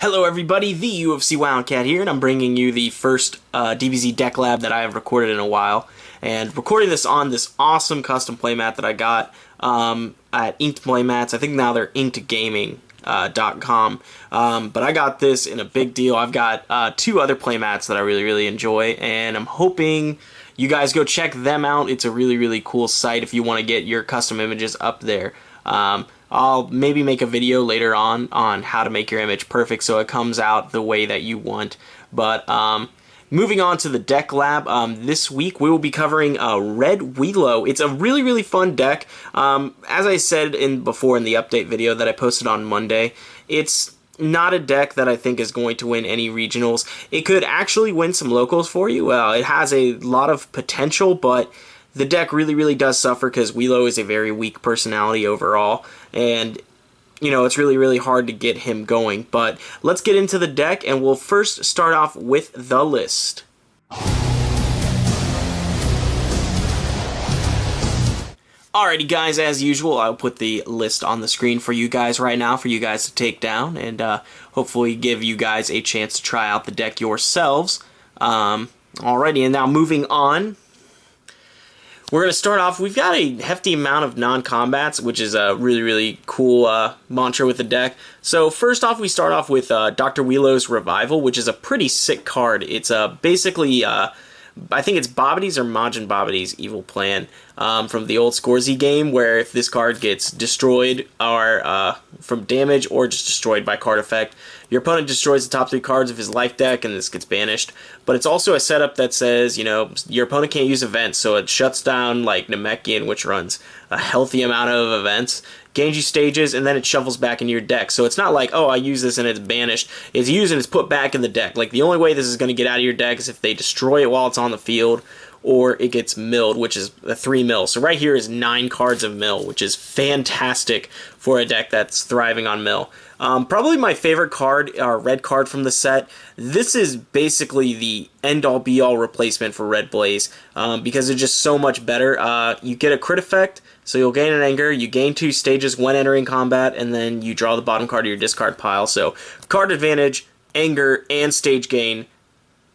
Hello everybody, the UofCWildcat here, and I'm bringing you the first DBZ deck lab that I have recorded in a while. And recording this on this awesome custom playmat that I got at Inked Playmats. I think now they're inkedgaming.com. But I got this in a big deal. I've got two other playmats that I really enjoy, and I'm hoping you guys go check them out. It's a really cool site if you want to get your custom images up there. I'll maybe make a video later on how to make your image perfect so it comes out the way that you want. But moving on to the deck lab, this week we will be covering Red Wheelo. It's a really fun deck. As I said before in the update video that I posted on Monday, it's not a deck that I think is going to win any regionals. It could actually win some locals for you. It has a lot of potential, but the deck really does suffer because Wheelo is a very weak personality overall, and you know, it's really hard to get him going. But let's get into the deck, and we'll first start off with the list. Alrighty guys, as usual, I'll put the list on the screen for you guys right now for you guys to take down, and hopefully give you guys a chance to try out the deck yourselves. Alrighty, and now moving on, we're going to start off, we've got a hefty amount of non-combats, which is a really cool mantra with the deck. So first off, we start off with Dr. Willows Revival, which is a pretty sick card. It's basically, I think it's Bobity's or Majin Bobity's evil plan from the old Scorzy game, where if this card gets destroyed or from damage or just destroyed by card effect, your opponent destroys the top 3 cards of his life deck and this gets banished. But it's also a setup that says, you know, your opponent can't use events, so it shuts down like Namekian, which runs a healthy amount of events, gains you stages, and then it shuffles back into your deck. So it's not like, oh, I use this and it's banished. It's used and it's put back in the deck. Like, the only way this is going to get out of your deck is if they destroy it while it's on the field, or it gets milled, which is a 3 mill. So right here is 9 cards of mill, which is fantastic for a deck that's thriving on mill. Probably my favorite card, red card from the set. This is basically the end-all be-all replacement for Red Blaze, because it's just so much better. You get a crit effect, so you'll gain an anger, you gain 2 stages when entering combat, and then you draw the bottom card of your discard pile. So card advantage, anger, and stage gain.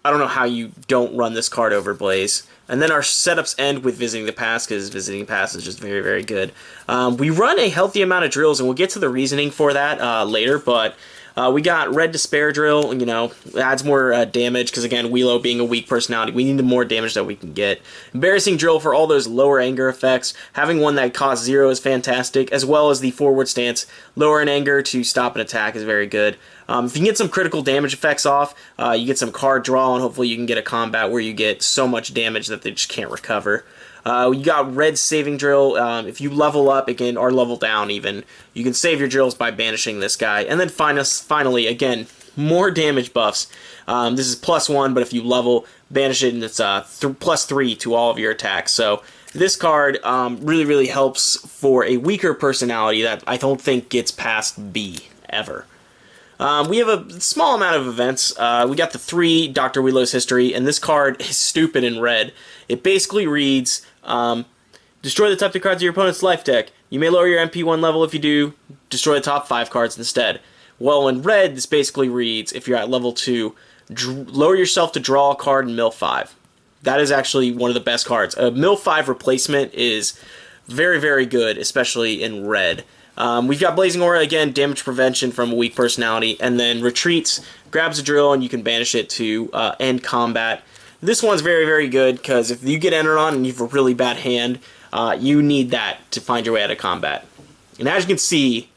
I don't know how you don't run this card over Blaze. And then our setups end with Visiting the Past, because Visiting the Past is just very good. We run a healthy amount of drills, and we'll get to the reasoning for that later, but we got Red Despair Drill, you know, adds more damage, because again, Wheelo being a weak personality, we need the more damage that we can get. Embarrassing Drill for all those lower anger effects. Having one that costs 0 is fantastic, as well as the forward stance. Lower in anger to stop an attack is very good. If you can get some critical damage effects off, you get some card draw, and hopefully you can get a combat where you get so much damage that they just can't recover. You got Red Saving Drill. If you level up again, or level down even, you can save your drills by banishing this guy. And then finally, again, more damage buffs. This is +1, but if you level, banish it, and it's +3 to all of your attacks. So this card really helps for a weaker personality that I don't think gets past B ever. We have a small amount of events. We got the 3 Dr. Wheelo's History, and this card is stupid in red. It basically reads, destroy the top 3 cards of your opponent's life deck. You may lower your MP1 level. If you do, destroy the top 5 cards instead. Well, in red, this basically reads, if you're at level 2, lower yourself to draw a card in mill 5. That is actually one of the best cards. A mill 5 replacement is very good, especially in red. We've got Blazing Aura, again, damage prevention from a weak personality, and then retreats, grabs a drill, and you can banish it to end combat. This one's very good, because if you get entered on and you have a really bad hand, you need that to find your way out of combat. And as you can see,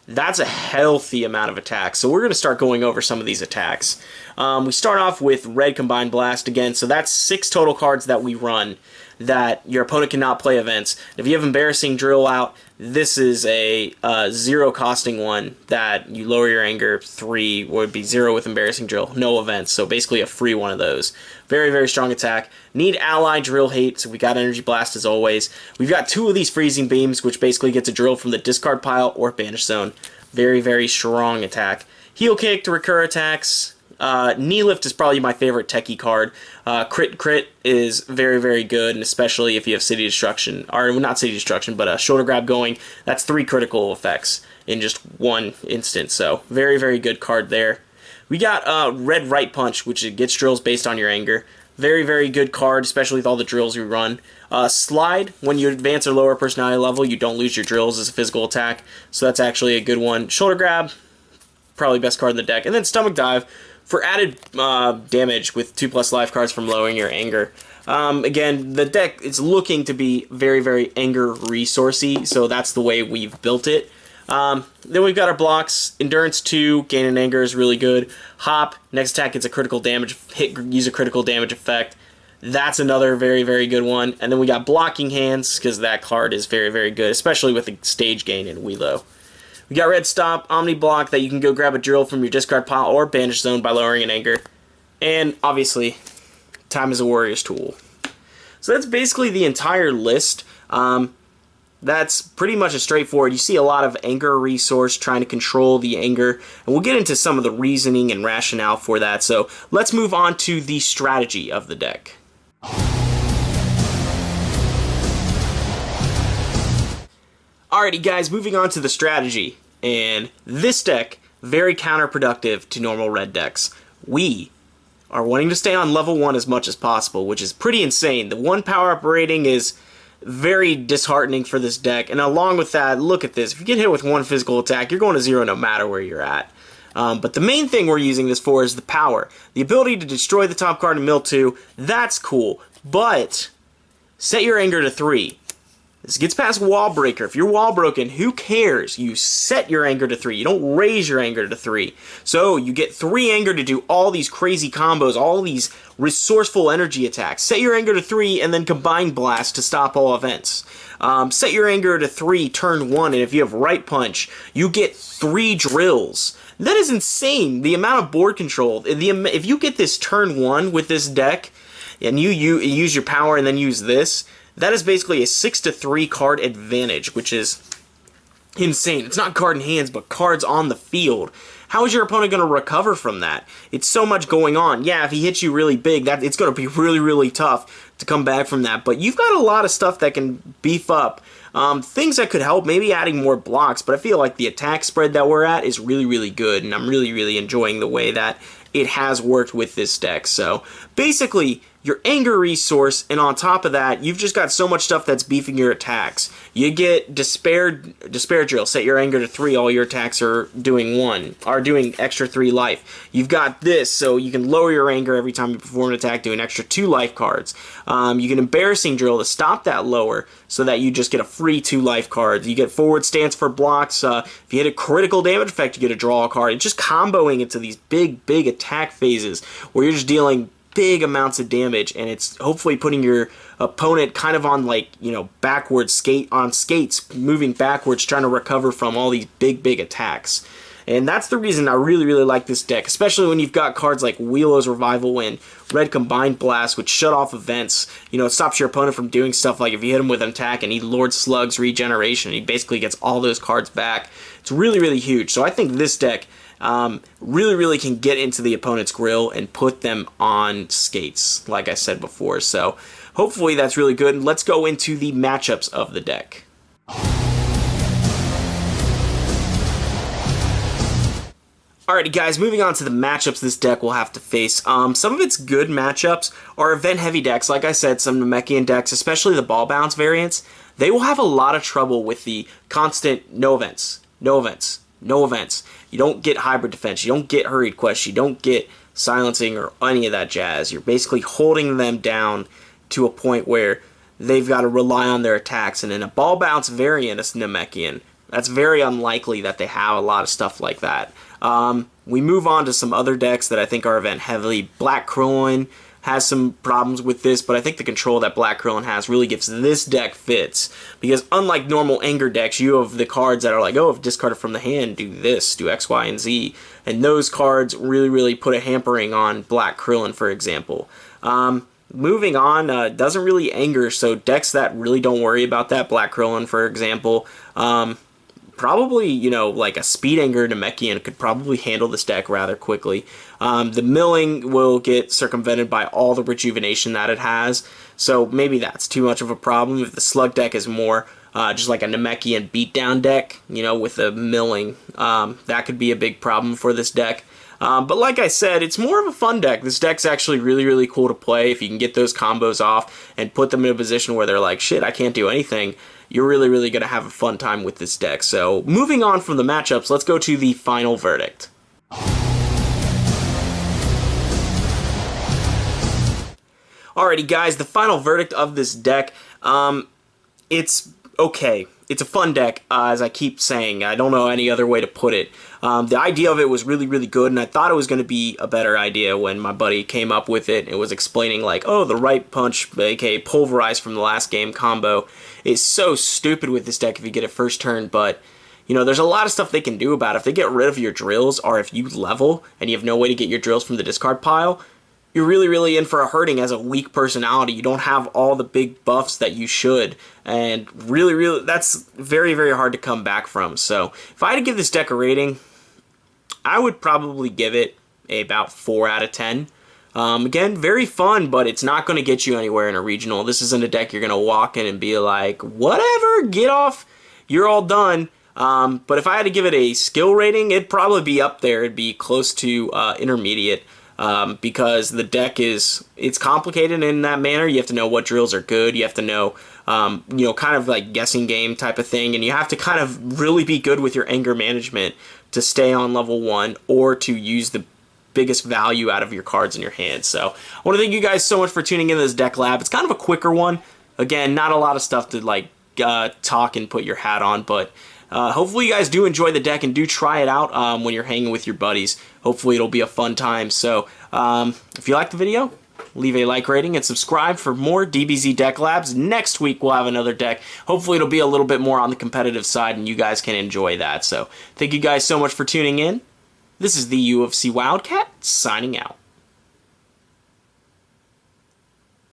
that's a healthy amount of attacks. So we're going to start going over some of these attacks. We start off with Red Combined Blast again, so that's 6 total cards that we run that your opponent cannot play events. If you have Embarrassing Drill out, this is a 0 costing one that you lower your anger 3, would be 0 with Embarrassing Drill, no events, so basically a free one of those. Very strong attack. Need Ally Drill Hate, so we got Energy Blast as always. We've got 2 of these Freezing Beams, which basically gets a drill from the discard pile or banish zone. Very strong attack. Heal Kick to recur attacks. Knee Lift is probably my favorite techie card. Crit is very good, and especially if you have City Destruction, or not City Destruction, but Shoulder Grab going. That's 3 critical effects in just one instance, so very good card there. We got Red Right Punch, which gets drills based on your anger. Very, very good card, especially with all the drills you run. Slide, when you advance or lower personality level, you don't lose your drills as a physical attack, so that's actually a good one. Shoulder Grab, probably best card in the deck. And then Stomach Dive for added damage with 2+ life cards from lowering your anger. Again, the deck is looking to be very, very anger resourcey, so that's the way we've built it. Then we've got our blocks. Endurance 2, gain an anger is really good. Hop, next attack gets a critical damage, use a critical damage effect. That's another very, very good one. And then we got Blocking Hands, because that card is very, very good, especially with the stage gain in Wheelo. We got Red Stop, Omni Block, that you can go grab a drill from your discard pile or Banish Zone by lowering an anger. And obviously, Time is a Warrior's Tool. So that's basically the entire list. That's pretty much a straightforward. You see a lot of anger resource trying to control the anger, and we'll get into some of the reasoning and rationale for that. So let's move on to the strategy of the deck. Alrighty guys, moving on to the strategy. And this deck, very counterproductive to normal red decks. We are wanting to stay on level 1 as much as possible, which is pretty insane. The 1 power-up rating is very disheartening for this deck, and along with that, look at this. If you get hit with 1 physical attack, you're going to 0 no matter where you're at. But the main thing we're using this for is the power. The ability to destroy the top card in mill 2, that's cool, but set your anger to 3. This gets past Wall Breaker. If you're wall broken, who cares? You set your anger to 3. You don't raise your anger to 3. So you get 3 anger to do all these crazy combos, all these resourceful energy attacks. Set your anger to 3 and then combine blast to stop all events. Set your anger to 3 turn 1, and if you have Right Punch, you get 3 drills. That is insane. The amount of board control. If you get this turn 1 with this deck, and you use your power and then use this, that is basically a 6-3 card advantage, which is insane. It's not card in hands, but cards on the field. How is your opponent going to recover from that? It's so much going on. Yeah, if he hits you really big, it's going to be really, really tough to come back from that. But you've got a lot of stuff that can beef up. Things that could help, maybe adding more blocks, but I feel like the attack spread that we're at is really, really good, and I'm really, really enjoying the way that it has worked with this deck. So basically, your anger resource, and on top of that, you've just got so much stuff that's beefing your attacks. You get Despair Drill, set your anger to 3, all your attacks are doing extra 3 life. You've got this, so you can lower your anger every time you perform an attack, do an extra 2 life cards. You get Embarrassing Drill to stop that lower, so that you just get a free 2 life cards. You get Forward Stance for blocks. If you hit a critical damage effect, you get a draw a card. It's just comboing into these big, big attack phases where you're just dealing big amounts of damage, and it's hopefully putting your opponent kind of on, like, you know, backwards skates, moving backwards, trying to recover from all these big, big attacks. And that's the reason I really, really like this deck, especially when you've got cards like Willows Revival and Red Combined Blast, which shut off events. You know, it stops your opponent from doing stuff like if you hit him with an attack and he Lord Slug's Regeneration, he basically gets all those cards back. It's really, really huge. So I think this deck really, really can get into the opponent's grill and put them on skates, like I said before. So hopefully that's really good. Let's go into the matchups of the deck. Alrighty guys, moving on to the matchups this deck will have to face. Some of its good matchups are event-heavy decks. Like I said, some Namekian decks, especially the ball bounce variants, they will have a lot of trouble with the constant no events, no events, no events. You don't get hybrid defense, you don't get hurried quest, you don't get silencing or any of that jazz. You're basically holding them down to a point where they've got to rely on their attacks. And in a ball bounce variant, a Namekian, that's very unlikely that they have a lot of stuff like that. We move on to some other decks that I think are event heavily. Black Krillin has some problems with this, but I think the control that Black Krillin has really gives this deck fits. Because unlike normal anger decks, you have the cards that are like, oh, if discarded from the hand, do this, do X, Y, and Z. And those cards really, really put a hampering on Black Krillin, for example. Moving on, doesn't really anger, so decks that really don't worry about that, Black Krillin, for example, probably, you know, like a Speed Anger Namekian could probably handle this deck rather quickly. The milling will get circumvented by all the rejuvenation that it has, so maybe that's too much of a problem. If the Slug deck is more just like a Namekian beatdown deck, you know, with a milling. That could be a big problem for this deck. But like I said, it's more of a fun deck. This deck's actually really, really cool to play. If you can get those combos off and put them in a position where they're like, shit, I can't do anything, you're really, really going to have a fun time with this deck. So moving on from the matchups, let's go to the final verdict. Alrighty guys, the final verdict of this deck, it's okay. It's a fun deck, as I keep saying. I don't know any other way to put it. The idea of it was really, really good, and I thought it was going to be a better idea when my buddy came up with it. It was explaining like, oh, the right punch, aka pulverize from the last game combo, is so stupid with this deck if you get it first turn, but you know, there's a lot of stuff they can do about it. If they get rid of your drills, or if you level and you have no way to get your drills from the discard pile, you're really, really in for a hurting as a weak personality. You don't have all the big buffs that you should, and really, really, that's very, very hard to come back from. So if I had to give this deck a rating, I would probably give it about 4 out of 10. Again, very fun, but it's not going to get you anywhere in a regional. This isn't a deck you're going to walk in and be like, whatever, get off, you're all done. But if I had to give it a skill rating, it'd probably be up there. It'd be close to intermediate. Because the deck it's complicated in that manner. You have to know what drills are good. You have to know, you know, kind of like guessing game type of thing. And you have to kind of really be good with your anger management to stay on level 1 or to use the biggest value out of your cards in your hand. So I want to thank you guys so much for tuning in to this deck lab. It's kind of a quicker one. Again, not a lot of stuff to like talk and put your hat on, but hopefully you guys do enjoy the deck and do try it out when you're hanging with your buddies. Hopefully it'll be a fun time. So if you like the video, leave a like rating and subscribe for more DBZ Deck Labs. Next week we'll have another deck. Hopefully it'll be a little bit more on the competitive side and you guys can enjoy that. So thank you guys so much for tuning in. This is the UFC Wildcat signing out.